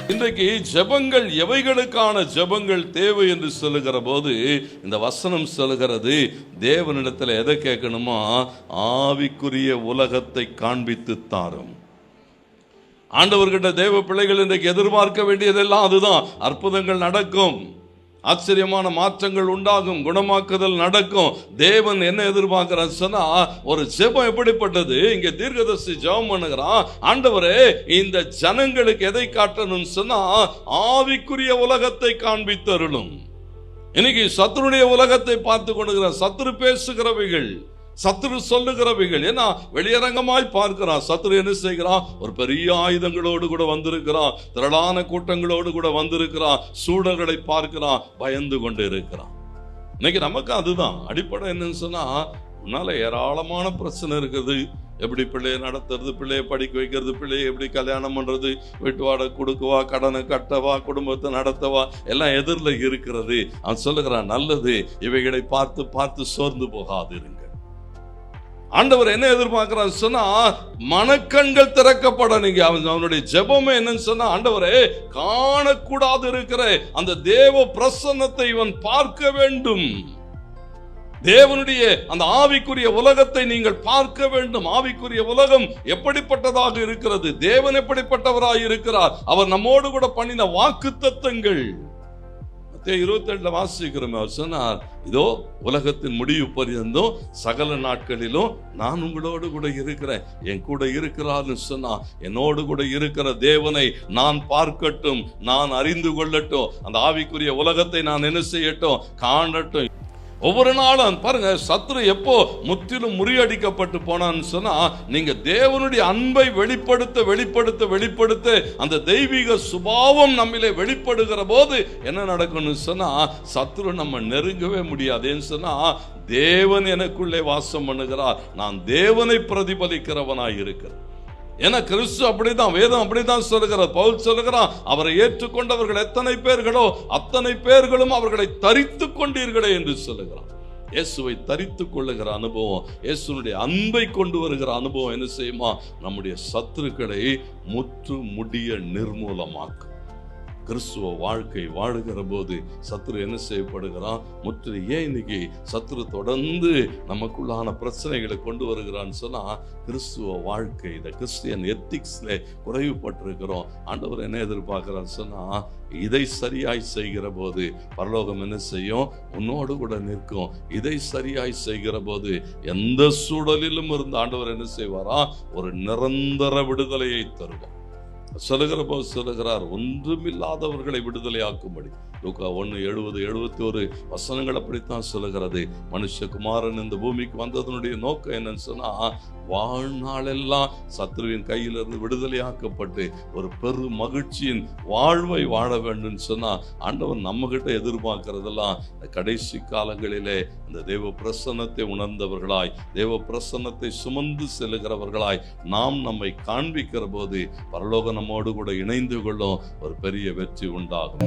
இன்றைக்கு ஜெபங்கள் எவைகளுக்கான ஜெபங்கள் தேவை என்று சொல்லுகிற போது இந்த வசனம் சொல்லுகிறது, தேவனிடத்தில் எதை கேட்கணுமா? ஆவிக்குரிய உலகத்தை காண்பித்து தாரும். ஆண்டவர்கிட்ட தேவ பிள்ளைகள் இன்றைக்கு எதிர்பார்க்க வேண்டியதெல்லாம் அதுதான். அற்புதங்கள் நடக்கும், ஆச்சரியமான மாற்றங்கள் உண்டாகும், குணமாக்குதல் நடக்கும். தேவன் என்ன எதிர்பார்க்கிறார் சொன்னா, ஒரு ஜெபம் எப்படிப்பட்டது? இங்க தீர்க்கதரிசி ஜெபம் பண்ணுகிறான், ஆண்டவரே இந்த ஜனங்களுக்கு எதை காட்டணும் சொன்னா, ஆவிக்குரிய உலகத்தை காண்பித்தருளும். இன்னைக்கு சத்துருடைய உலகத்தை பார்த்து கொண்டுகிற, சத்துரு பேசுகிறவைகள், சத்துரு சொல்லுகிறவைகள், ஏன்னா வெளியரங்கமாய் பார்க்கிறான். சத்துரு என்ன செய்கிறான்? ஒரு பெரிய ஆயுதங்களோடு கூட வந்திருக்கிறான், திரளான கூட்டங்களோடு கூட வந்திருக்கிறான், சூழல்களை பார்க்கிறான், பயந்து கொண்டு இருக்கிறான். இன்னைக்கு நமக்கு அதுதான் அடிப்படை. என்னன்னு சொன்னா, உன்னால ஏராளமான பிரச்சனை இருக்குது. எப்படி பிள்ளையை நடத்துறது, பிள்ளையை படிக்க வைக்கிறது, பிள்ளையை எப்படி கல்யாணம் பண்றது, வீட்டு வாடகை கொடுக்கவா, கடனை கட்டவா, குடும்பத்தை நடத்தவா, எல்லாம் எதிரில் இருக்கிறது. அவன் சொல்லுகிறான், நல்லது, இவைகளை பார்த்து பார்த்து சோர்ந்து போகாதிருங்க. ஆண்டவர் என்ன எதிர்பார்க்கிறார் சொன்னா, மனக்கண்கள் திறக்கப்பட. நீங்க அவனுடைய ஜெபமே என்னன்னு சொன்னா, ஆண்டவரே காணக்கூடாது இருக்கிற அந்த தேவ பிரசன்னத்தை இவன் பார்க்க வேண்டும். தேவனுடைய அந்த ஆவிக்குரிய உலகத்தை நீங்கள் பார்க்க வேண்டும். ஆவிக்குரிய உலகம் எப்படிப்பட்டதாக இருக்கிறது, தேவன் எப்படிப்பட்டவராய் இருக்கிறார், அவர் நம்மோடு கூட பண்ணின வாக்குத்தத்தங்கள் 27 வாசிக்கிறோம். அவர் சொன்னார், இதோ உலகத்தின் முடிவு பரியந்தம் சகல நாட்களிலும் நான் உங்களோடு கூட இருக்கிறேன். என் கூட இருக்கிறார்னு சொன்னா, என்னோடு கூட இருக்கிற தேவனை நான் பார்க்கட்டும், நான் அறிந்து கொள்ளட்டும், அந்த ஆவிக்குரிய உலகத்தை நான் என்ன செய்யட்டும், காணட்டும். ஒவ்வொரு நாளும் பாருங்க, சத்துரு எப்போ முற்றிலும் முறியடிக்கப்பட்டு போனான்னு சொன்னா, நீங்க தேவனுடைய அன்பை வெளிப்படுத்த வெளிப்படுத்த வெளிப்படுத்த அந்த தெய்வீக சுபாவம் நம்மிலே வெளிப்படுகிற போது என்ன நடக்கும்னு சொன்னா, சத்துரு நம்ம நெருங்கவே முடியாதுன்னு சொன்னா, தேவன் எனக்குள்ளே வாசம் பண்ணுகிறார், நான் தேவனை பிரதிபலிக்கிறவனாய் இருக்கிறேன். ஏன்னா கிறிஸ்து அப்படிதான், வேதம் அப்படிதான் சொல்லுகிறார். பவுல் சொல்லுகிறான், அவரை ஏற்றுக்கொண்டவர்கள் எத்தனை பேர்களோ அத்தனை பேர்களும் அவர்களை தரித்து கொண்டீர்களே என்று சொல்லுகிறான். இயேசுவை தரித்து கொள்ளுகிற அனுபவம், இயேசுனுடைய அன்பை கொண்டு வருகிற அனுபவம் என்ன செய்யுமா? நம்முடைய சத்துருக்களை முற்று முடிய நிர்மூலமாக்கும். கிறிஸ்துவ வாழ்க்கை வாழுகிற போது சத்துரு என்ன செய்யப்படுகிறான்? முற்று. ஏன் இன்னைக்கு சத்துரு தொடர்ந்து நமக்குள்ளான பிரச்சனைகளை கொண்டு வருகிறான்னு சொன்னா, கிறிஸ்துவ வாழ்க்கை, இந்த கிறிஸ்டியன் எத்திக்ஸ்ல குறைவுபட்டிருக்கிறோம். ஆண்டவர் என்ன எதிர்பார்க்கிறான்னு சொன்னா, இதை சரியாய் செய்கிற போது பரலோகம் என்ன செய்யும்? உன்னோடு கூட நிற்கும். இதை சரியாய் செய்கிற போது எந்த சூழலிலும் இருந்து ஆண்டவர் என்ன செய்வாரா? ஒரு நிரந்தர விடுதலையை தருவார். சொல்லுகிற போது சொல்லுகிறார், ஒன்றுமில்லாதவர்களை விடுதலையாக்கும்படி. லூக்கா 1:70-71 வசனங்கள் அப்படித்தான் சொல்லுகிறது. மனுஷகுமாரன் இந்த பூமிக்கு வந்ததனுடைய நோக்கம் என்னன்னு சொன்னா, வாழ்நாளெல்லாம் சத்ருவின் கையிலிருந்து விடுதலையாக்கப்பட்டு ஒரு பெரு மகிழ்ச்சியின் வாழ்வை வாழ வேண்டும் சொன்னா, ஆண்டவன் நம்ம கிட்ட எதிர்பார்க்கிறதெல்லாம் இந்த கடைசி காலங்களிலே இந்த தேவ பிரசன்னத்தை உணர்ந்தவர்களாய், தேவ பிரசன்னத்தை சுமந்து செல்லுகிறவர்களாய் நாம் நம்மை காண்பிக்கிற போது பரலோகம் நம்மோடு கூட இணைந்து கொள்ளும், ஒரு பெரிய வெற்றி உண்டாகும்.